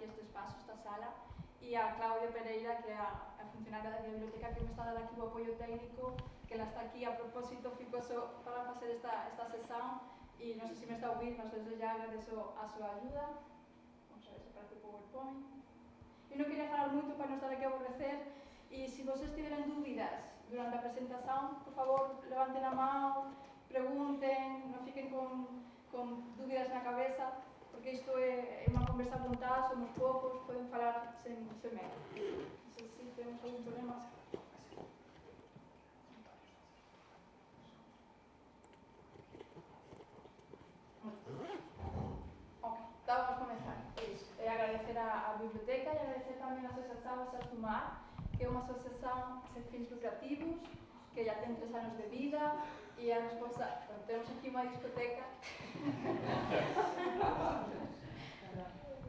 aquí este espacio, esta sala, e a Claudia Pereira, que é a funcionaria da biblioteca, que me está dando aquí o apoio técnico, que ela está aquí a propósito, fico só para facer esta sesión, e non sei se me está a ouvir, mas desde já agradeço a súa ajuda. Vamos a ver se aparece o PowerPoint. E non queria falar moito para non estar aquí a aborrecer, e se vocês tiverem dúvidas durante a presentación, por favor, levanten a mão, pregunten, non fiquen con dúvidas na cabeza, porque isto é unha conversa voluntaria, somos poucos, poden falar sen medo. Non sei se temos algún problema. Ok, vamos a comenzar. É agradecer a biblioteca e agradecer tamén a Sessão que é unha asociación sen fins lucrativos, que já ten 3 anos de vida, e a resposta, temos aquí unha discoteca.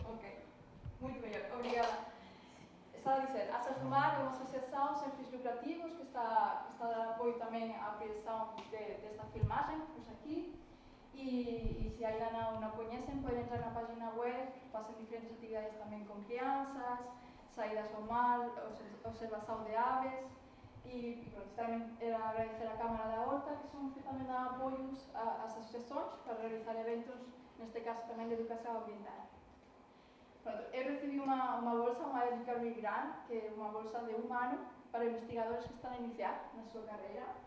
Ok, moito mellor, obrigada. Está a dizer, a Sessumar é unha asociación sen fins lucrativos que está a dar apoio tamén á produción desta filmagem, pois aquí, e se ainda non a coñecen, poden entrar na página web, pasan diferentes actividades tamén con crianzas, saídas ao mar, observación de aves, e tamén era agradecer a Cámara da Horta, que son que tamén dan apoios ás asociacións para realizar eventos, neste caso tamén de educación ambiental. Eu recibí unha bolsa, unha Educational Grant, que é unha bolsa de un ano para investigadores que están a iniciar na súa carreira.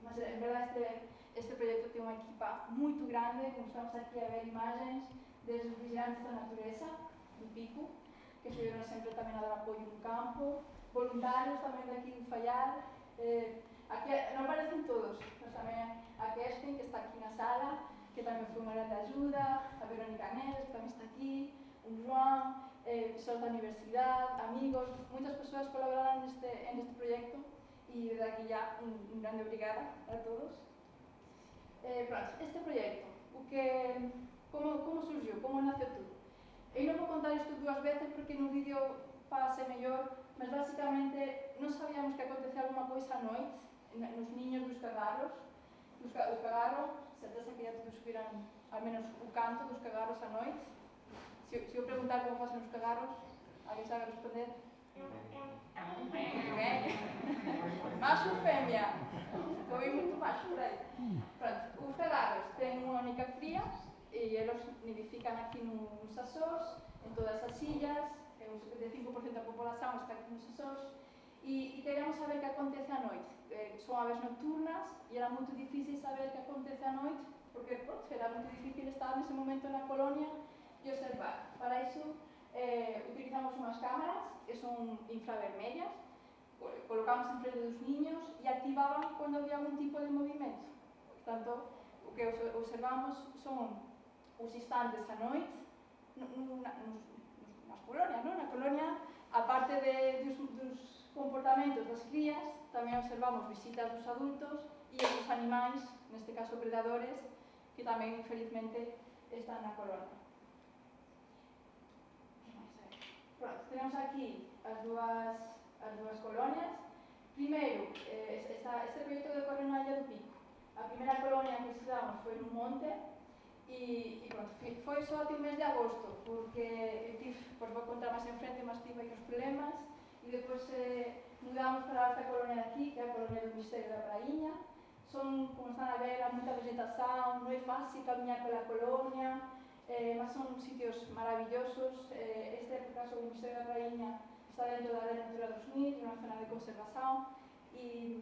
Mas, en verdade, este proxecto ten unha equipa moito grande, como estamos aquí a ver imagens desde os vigilantes da natureza, do Pico, que estiveron sempre tamén a dar apoio no campo, voluntarios tamén de aquí do Fallar, aquí non aparecen todos, mas tamén a Kerstin, que está aquí na sala, que tamén foi unha grande ajuda, a Verónica Neves, que tamén está aquí, o Joan, profesores da universidade, amigos, moitas persoas colaboraron neste proxecto, e desde aquí ya un grande obrigada a todos. Este proxecto, como surgiu, como naceu tudo? Eu non vou contar isto 2 veces porque no vídeo fáse mellor, mas basicamente non sabíamos que acontecía alguma coisa a noite nos niños dos cagarros. Os cagarros, certeza que ya todos subiran al menos o canto dos cagarros a noite. Se eu preguntar como facen os cagarros, alguén sabe responder? Muito bem. Macho ou fêmea? Estou aí muito macho por aí. Pronto, os cagarros têm unha única cría, e eles nidifican aquí nos Açores, en todas as illas, o 75% da populación está aquí nos Açores, e queríamos saber que acontece a noite. Son aves nocturnas e era moito difícil saber que acontece a noite, porque era moito difícil estar nese momento na colonia e observar. Para iso utilizamos unhas cámaras que son infravermellas, colocamos en frente dos niños e activaban cando había algún tipo de movimento. Portanto, o que observamos son os instantes a noite nas colonias, non? Na colonia, a parte dos comportamentos das crías, tamén observamos visitas dos adultos e os animais, neste caso predadores, que tamén, infelizmente, están na colonia. Tenemos aquí as dúas colonias. Primeiro, este proxecto decorre na Illa do Pico. A primeira colonia que estudamos foi nun monte e foi só até o mes de agosto, porque vou contar máis en frente, mas tive aí uns problemas e depois mudamos para esta colonia de aquí, que é a colonia do Misterio da Praíña. Son, como están a ver, moita vegetación, non é fácil camiñar pola colonia, mas son sitios maravillosos. Este, por caso, o Misterio da Praíña está dentro da Área Natura 2000, unha zona de conservación, e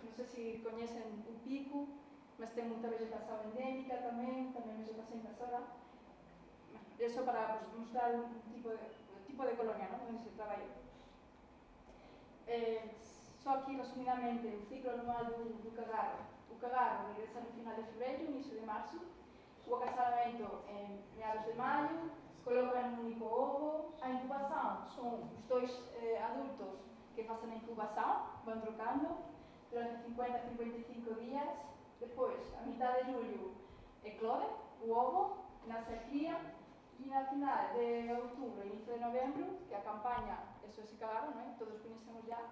non sei se coñecen o Pico, mas ten moita vegetación endémica tamén vegetación invasora. Eso para mostrar un tipo de colonia, onde se traballa. Só aquí, resumidamente, o ciclo anual do cagarro. O cagarro regresa no final de febreiro, inicio de marzo. O acasalamento en meados de maio, colocan un único ovo. A incubación son os 2 adultos que facen a incubación, van trocando durante 50 a 55 días. Depois, a mitad de julio, eclode o ovo, nace a cría, e na final de outubro, inicio de novembro, que a Campanha, eso se Cagarro, todos coñecemos ya,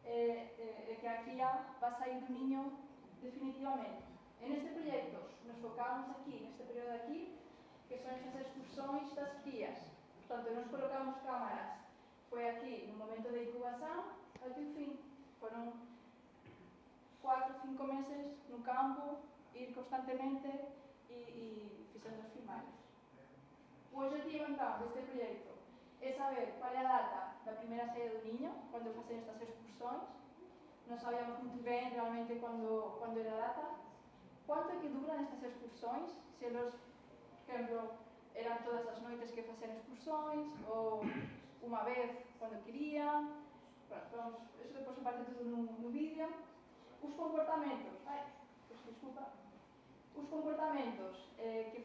que a cría va a sair do niño definitivamente. En este proxecto nos focamos aquí, neste período de aquí, que son estas excursións das crías. Portanto, nos colocamos cámaras. Foi aquí, no momento de incubación, até o fin. Foron 4 ou 5 meses no campo, ir constantemente e fixendo os filmares. O objetivo, entón, deste proxecto é saber qual é a data da primeira saída do niño, cando facen estas excursões. Non sabíamos muito ben realmente cando era a data. Quanto é que duran estas excursões? Se eles, por exemplo, eran todas as noites que facían excursões, ou unha vez cando querían. Bueno, eso depois se parte todo no vídeo. Os comportamentos, os comportamentos en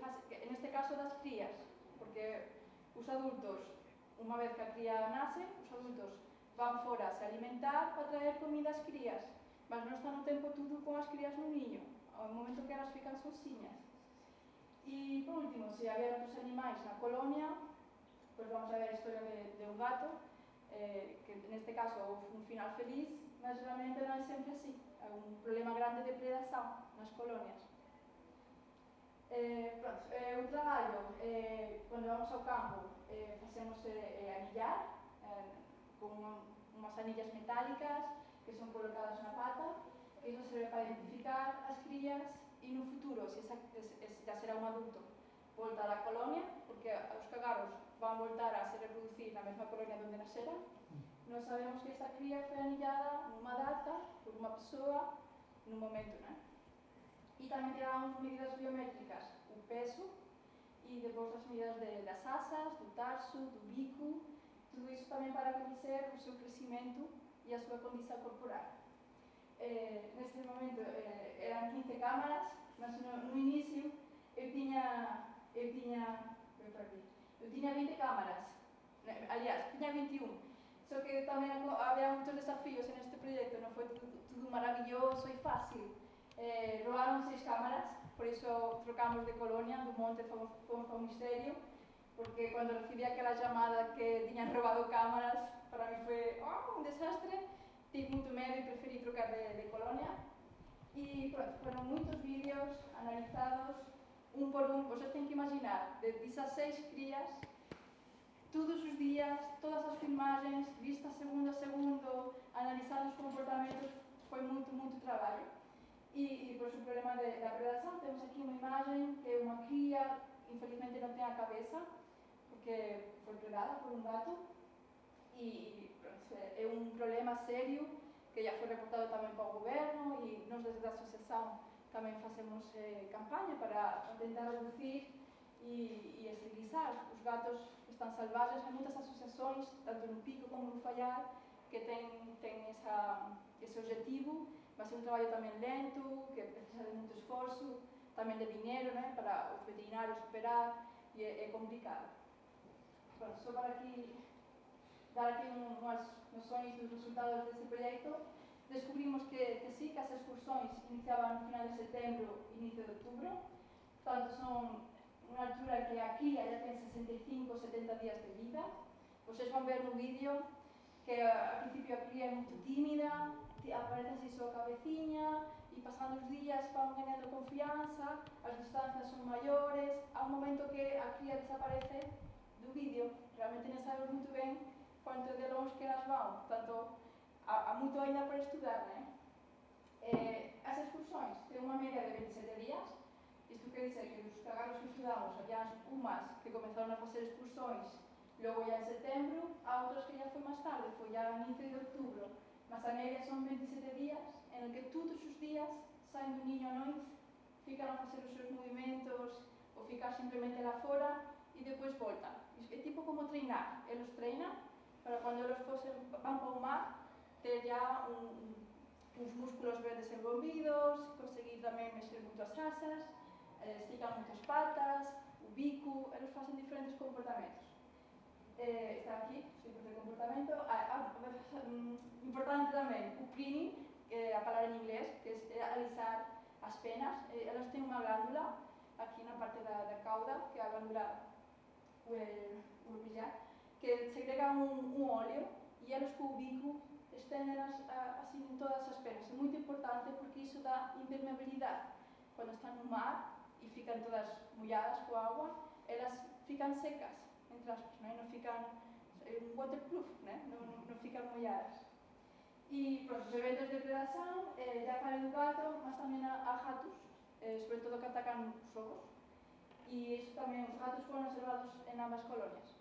este caso das crías, porque os adultos, unha vez que a cría nace, os adultos van fora a se alimentar para traer comida ás crías, mas non están o tempo todo con as crías no niño, ao momento que elas fican sozinhas. E, por último, se había outros animais na colonia, pues vamos a ver a historia de un gato, que neste caso houve un final feliz, mas realmente non é sempre así. Hai un problema grande de predación nas colonias. O traballo, cando vamos ao campo, facemos anillar con unhas anillas metálicas que son colocadas na pata, que iso serve para identificar as crías e no futuro, se já será un adulto, voltar á colonia, porque os cagarros van voltar a se reproducir na mesma colonia onde nasceran. Nós sabemos que esta cría foi anillada nunha data, por unha persoa, nun momento, non? E tamén tiramos medidas biométricas, o peso, e depois as medidas das asas, do tarso, do bico, tudo iso tamén para coñecer o seu crecimento e a súa condición corporal. Neste momento eran 15 cámaras, mas no inicio eu tiña 20 cámaras, aliás, tiña 21, só que tamén había moitos desafíos en este proxecto, non foi tudo maravilloso e fácil. Robaron 6 cámaras, por iso trocamos de colonia, do monte fomos para o ministerio, porque cando recibí aquela chamada que tiñan robado cámaras, para mí foi un desastre, tive moito medo e preferi trocar de colonia. E foron moitos vídeos analizados, un por un, vos ten que imaginar, de 16 crías, todos os días, todas as filmagens, vistas segundo a segundo, analizando os comportamentos, foi moito traballo. E por o problema da predación, temos aquí unha imagen que é unha cría, infelizmente non ten a cabeza, porque foi predada por un gato, e é un problema serio, que já foi reportado tamén para o goberno, e nós desde a Sessão tamén facemos campaña para tentar reducir e esterilizar os gatos que están salvajes. Hai moitas asociacións, tanto no Pico como no Fallar, que ten ese objetivo, mas é un traballo tamén lento, que precisa de moito esforzo, tamén de dinero, né, para os veterinarios operar, e é complicado. Bueno, só para aquí dar aquí unhas noções dos resultados deste proxecto, descubrimos que sí, que as excursões iniciaban no final de setembro e inicio de outubro, portanto son unha altura que a cría já ten 65 ou 70 días de vida. Vocês van ver no vídeo que a principio a cría é moito tímida, aparece así só a cabeciña, e pasando os días van ganhando confianza, as distancias son maiores, há un momento que a cría desaparece do vídeo, realmente non sabemos moito ben quanto de longe que elas van, portanto, há moito ainda para estudar, né? As excursões ten unha media de 27 días, isto quer dizer que os cagarros que estudamos, había umas que comenzaron a facer excursões logo ya en setembro, a outras que ya foi máis tarde, foi ya a inicio de outubro, mas a media son 27 días en que todos os días saen do niño a noite, fican a facer os seus movimentos ou ficar simplemente lá fora e depois voltan. É tipo como treinar, eles treinan para cando eles van para o mar ter ya uns músculos ben desenvolvidos, conseguir tamén mexer moito as asas, estican moito as patas, o bico, eles facen diferentes comportamentos. Está aquí, tipos de comportamento. Importante tamén, o preening, a palabra en inglés, que é alisar as penas. Elas ten unha glándula aquí na parte da cauda, que é a glándula urbillar, que segrega un óleo e elas co bico esténdenas así en todas as penas. É moito importante porque iso dá impermeabilidade. Cando están no mar e fican todas molladas coa agua, elas fican secas. entre aspas, ¿no? Y no fican waterproof, no fican molladas. Y pues, los eventos de predación ya para el gato, más también a gatos, sobre todo que atacan los ojos. Y eso también, los gatos fueron observados en ambas colonias.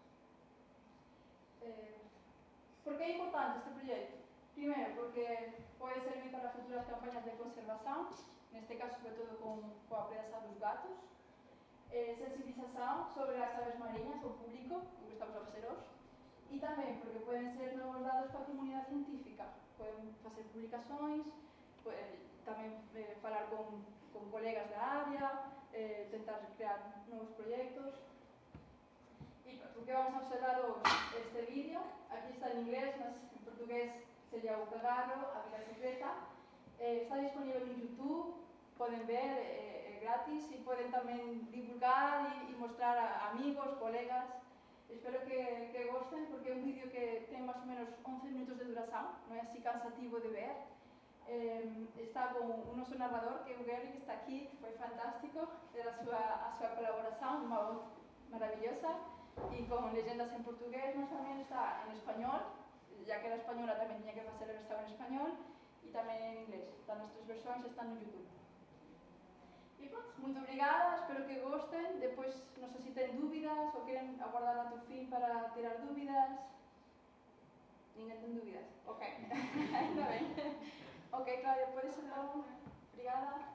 ¿Por qué es importante este proyecto? Primero, porque puede servir para futuras campañas de conservación, en este caso sobre todo con la predación de los gatos. Sensibilización sobre las aves marinas ao público, como estamos a facer hoxe. E tamén porque poden ser novos dados para a comunidade científica. Poden facer publicacións, tamén falar con colegas da área, tentar crear novos proxectos. E por que vamos a observar este vídeo? Aquí está en inglés, mas en portugués sería o Cagarro, a Vida Secreta. Está disponible en YouTube, poden ver, gratis, y pueden tamén divulgar e mostrar a amigos, colegas. Espero que gosten, porque é un vídeo que ten máis ou menos 11 minutos de duración, non é así cansativo de ver. Está con un noso narrador, que é o Gary, que está aquí, que foi fantástico, era a súa colaboración, unha voz maravillosa, e con leyendas en portugués, mas tamén está en español, ya que era española tamén tiña que facer a versión en español, e tamén en inglés. Están as tres versións, están no YouTube. E pronto, moito obrigada, espero que gosten. Depois, non sei se ten dúbidas ou queren aguardar ata o fin para tirar dúbidas. Ninguén ten dúbidas? Ok, ainda ben. Ok, Claudia, podes entón? Obrigada.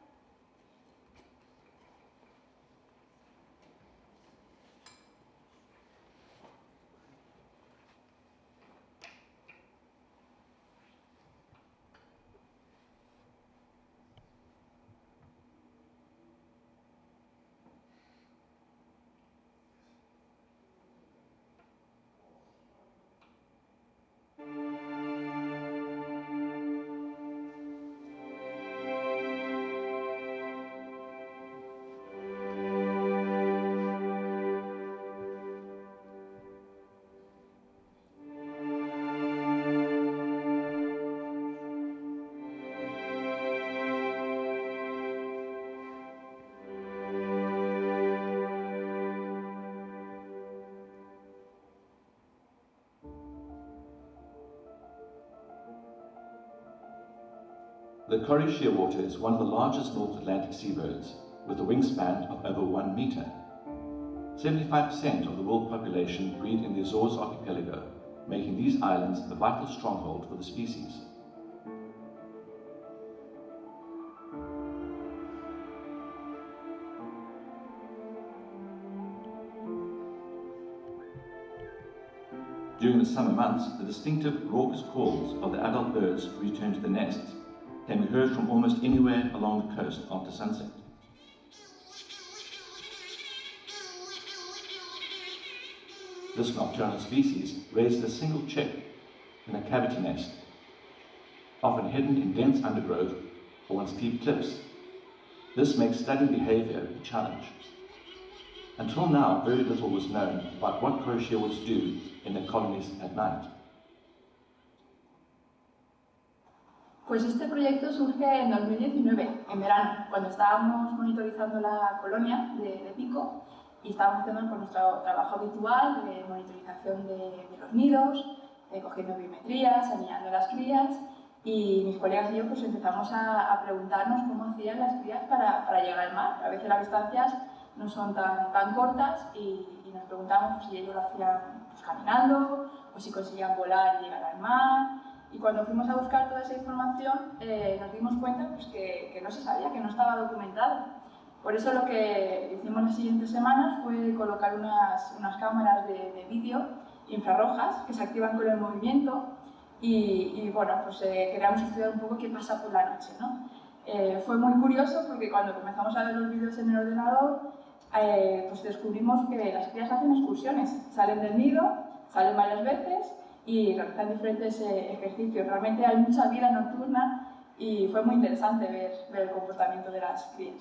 The Corrie shearwater is one of the largest North Atlantic seabirds, with a wingspan of over 1 metre. 75% of the world population breed in the Azores archipelago, making these islands a vital stronghold for the species. During the summer months, the distinctive raucous calls of the adult birds who return to the nests can be heard from almost anywhere along the coast after sunset. This nocturnal species raises a single chick in a cavity nest, often hidden in dense undergrowth or on steep cliffs. This makes studying behaviour a challenge. Until now, very little was known about what Corrie shearwaters do in their colonies at night. Pues este proyecto surge en 2019, en verano, cuando estábamos monitorizando la colonia de Pico y estábamos haciendo nuestro trabajo habitual de monitorización de los nidos, cogiendo biometrías, anillando las crías, y mis colegas y yo pues empezamos a preguntarnos cómo hacían las crías para llegar al mar. A veces las distancias no son tan cortas y nos preguntamos si ellos lo hacían pues, caminando o si conseguían volar y llegar al mar. Y cuando fuimos a buscar toda esa información nos dimos cuenta pues, que no se sabía, que no estaba documentado. Por eso lo que hicimos las siguientes semanas fue colocar unas cámaras de vídeo infrarrojas que se activan con el movimiento y bueno, pues queríamos estudiar un poco qué pasa por la noche, ¿no? Fue muy curioso porque cuando comenzamos a ver los vídeos en el ordenador pues descubrimos que las crías hacen excursiones, salen del nido, salen varias veces y realizan diferentes ejercicios. Realmente hay mucha vida nocturna y fue muy interesante ver el comportamiento de las crías.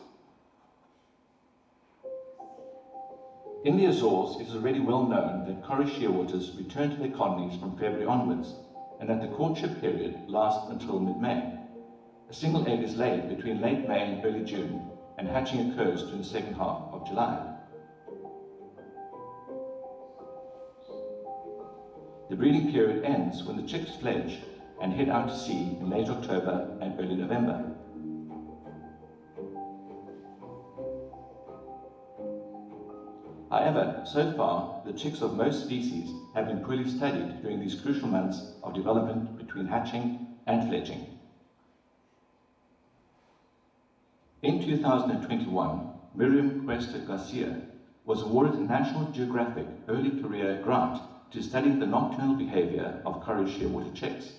In the Azores, it is already well known that Corrie shearwaters return to their colonies from February onwards, and that the courtship period lasts until mid-May. A single egg is laid between late May and early June, and hatching occurs during the second half of July. The breeding period ends when the chicks fledge and head out to sea in late October and early November. However, so far, the chicks of most species have been poorly studied during these crucial months of development between hatching and fledging. In 2021, Miriam Cuesta was awarded a National Geographic Early Career Grant to study the nocturnal behavior of Cory shearwater chicks.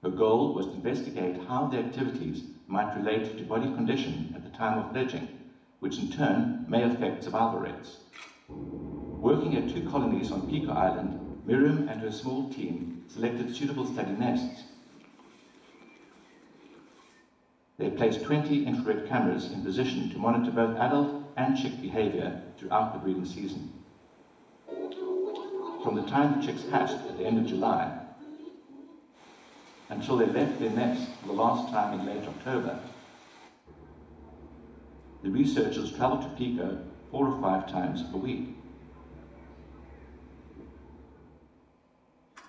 Her goal was to investigate how their activities might relate to body condition at the time of fledging, which in turn may affect survival rates. Working at 2 colonies on Pico Island, Miriam and her small team selected suitable study nests. They placed 20 infrared cameras in position to monitor both adult and chick behavior throughout the breeding season. From the time the chicks hatched at the end of July until they left their nest for the last time in late October, the researchers traveled to Pico 4 or 5 times a week.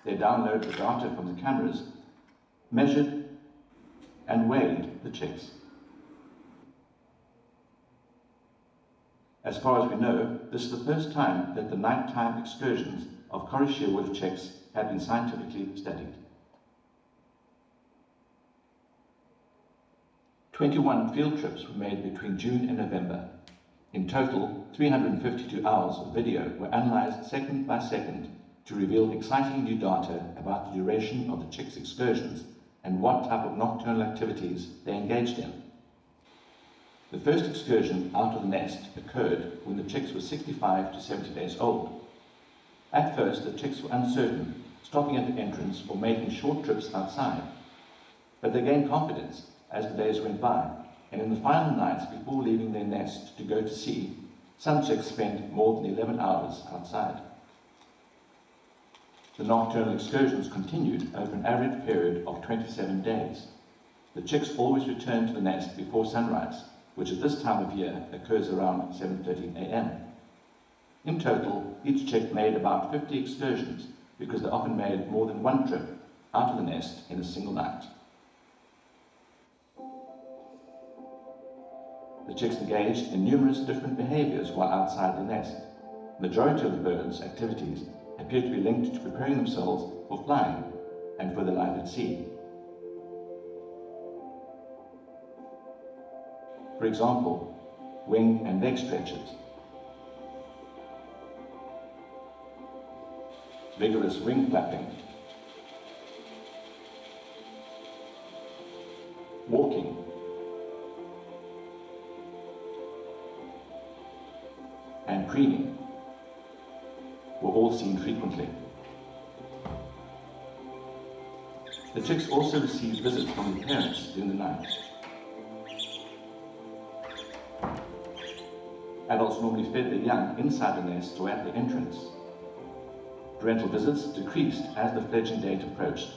They downloaded the data from the cameras, measured and weighed the chicks. As far as we know, this is the first time that the nighttime excursions of Cory shearwater chicks have been scientifically studied. 21 field trips were made between June and November. In total, 352 hours of video were analysed second by second to reveal exciting new data about the duration of the chicks' excursions and what type of nocturnal activities they engaged in. The first excursion out of the nest occurred when the chicks were 65 to 70 days old. At first, the chicks were uncertain, stopping at the entrance or making short trips outside. But they gained confidence as the days went by, and in the final nights before leaving their nest to go to sea, some chicks spent more than 11 hours outside. The nocturnal excursions continued over an average period of 27 days. The chicks always returned to the nest before sunrise, which at this time of year occurs around 7:30 a.m. In total, each chick made about 50 excursions because they often made more than one trip out of the nest in a single night. The chicks engaged in numerous different behaviors while outside the nest. The majority of the birds' activities appear to be linked to preparing themselves for flying and for their life at sea. For example, wing and leg stretches, vigorous wing flapping, walking, and preening were all seen frequently. The chicks also received visits from their parents during the night. Adults normally fed their young inside the nest or at the entrance. Parental visits decreased as the fledging date approached,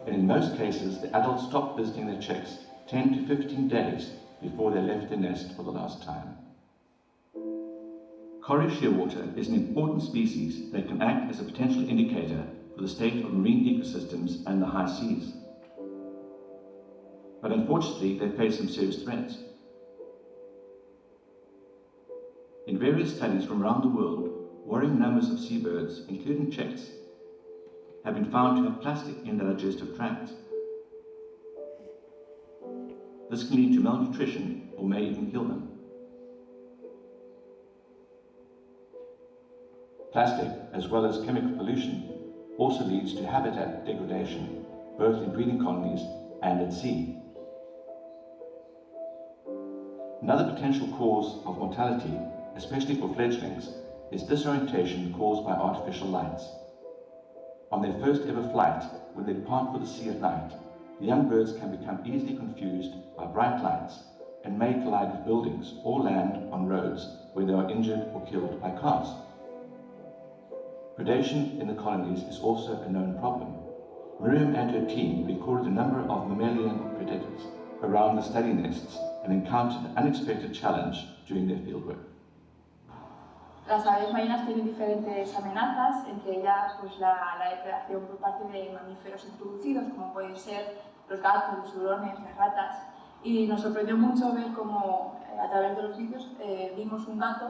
and in most cases the adults stopped visiting their chicks 10 to 15 days before they left their nest for the last time. Cory shearwater is an important species that can act as a potential indicator for the state of marine ecosystems and the high seas. But unfortunately, they face some serious threats. In various studies from around the world, worrying numbers of seabirds, including chicks, have been found to have plastic in their digestive tracts. This can lead to malnutrition or may even kill them. Plastic, as well as chemical pollution, also leads to habitat degradation, both in breeding colonies and at sea. Another potential cause of mortality, especially for fledglings, is disorientation caused by artificial lights. On their first ever flight, when they depart for the sea at night, the young birds can become easily confused by bright lights and may collide with buildings or land on roads where they are injured or killed by cars. Predation in the colonies is also a known problem. Miriam and her team recorded a number of mammalian predators around the study nests and encountered an unexpected challenge during their fieldwork. Las aves marinas tienen diferentes amenazas, entre ellas pues, la depredación por parte de mamíferos introducidos, como pueden ser los gatos, los hurones, las ratas. Y nos sorprendió mucho ver cómo, a través de los vídeos, vimos un gato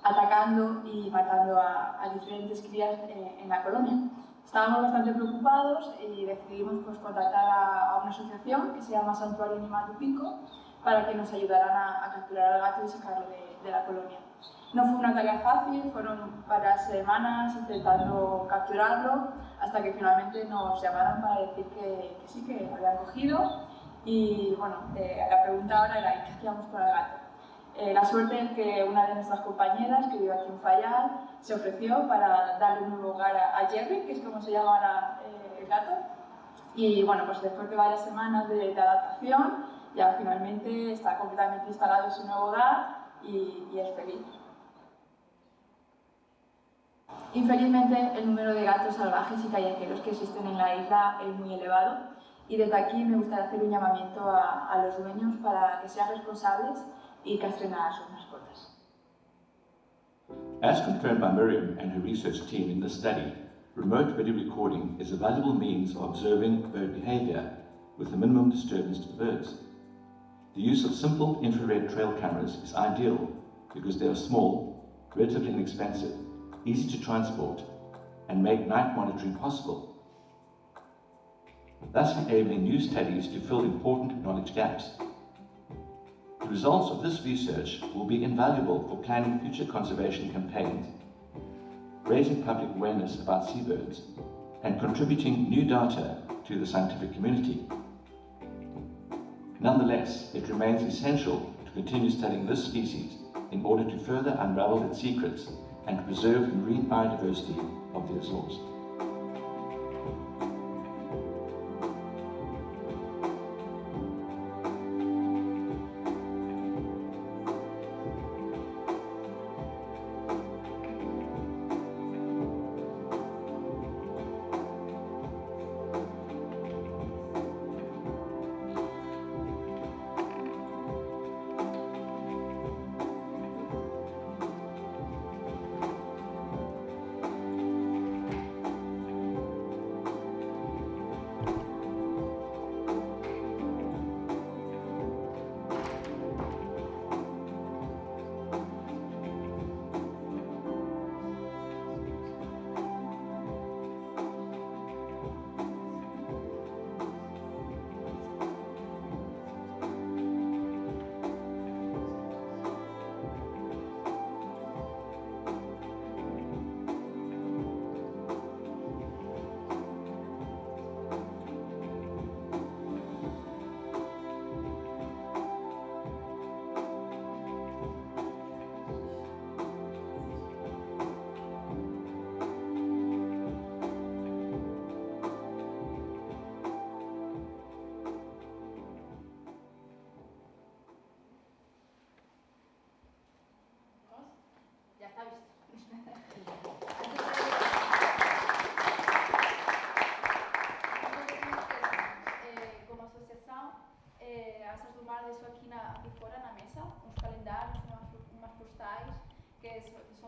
atacando y matando a diferentes crías en la colonia. Estábamos bastante preocupados y decidimos pues, contactar a una asociación que se llama Santuario Animal de Pico para que nos ayudaran a capturar al gato y sacarlo de la colonia. No fue una tarea fácil, fueron varias semanas intentando capturarlo hasta que finalmente nos llamaron para decir que sí, que lo habían cogido. Y bueno, la pregunta ahora era ¿qué hacíamos con el gato? La suerte es que una de nuestras compañeras, que vive aquí en Fayal, se ofreció para darle un nuevo hogar a Jerry, que es como se llama ahora el gato. Y bueno, pues después de varias semanas de adaptación, ya finalmente está completamente instalado en su nuevo hogar y es feliz. Infelizmente, el número de gatos salvajes y callejeros que existen en la isla es muy elevado y desde aquí me gustaría hacer un llamamiento a los dueños para que sean responsables y castren a sus mascotas. As confirmed by Miriam and her research team in this study, remote video recording is a valuable means of observing bird behavior with a minimum disturbance to the birds. The use of simple infrared trail cameras is ideal because they are small, relatively inexpensive, easy to transport, and make night monitoring possible, thus enabling new studies to fill important knowledge gaps. The results of this research will be invaluable for planning future conservation campaigns, raising public awareness about seabirds, and contributing new data to the scientific community. Nonetheless, it remains essential to continue studying this species in order to further unravel its secrets and preserve the marine biodiversity of the Azores.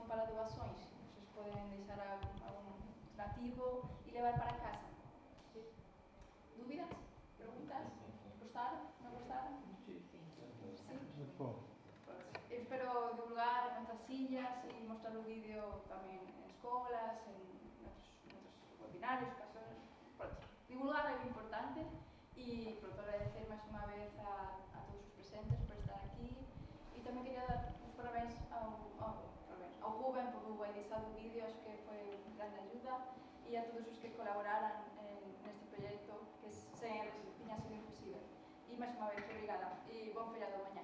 Para doações, vocês podem deixar algum donativo e levar para casa. ¿Sí? ¿Dúvidas? ¿Preguntas? ¿Gostaram? ¿No gostaram? Sí. Espero divulgar en otras sillas y mostrar el vídeo también en escuelas, en otros webinarios, ocasiones. Divulgar es importante y pronto agradecer más una vez a todos los presentes por estar aquí y también quería dar los parabéns ao Rubén por realizar os vídeos, que foi de grande ayuda, e a todos os que colaboraran neste proxecto, que sen eles tiña sido imposible. E máis unha vez, obrigada, e bon feriado mañá.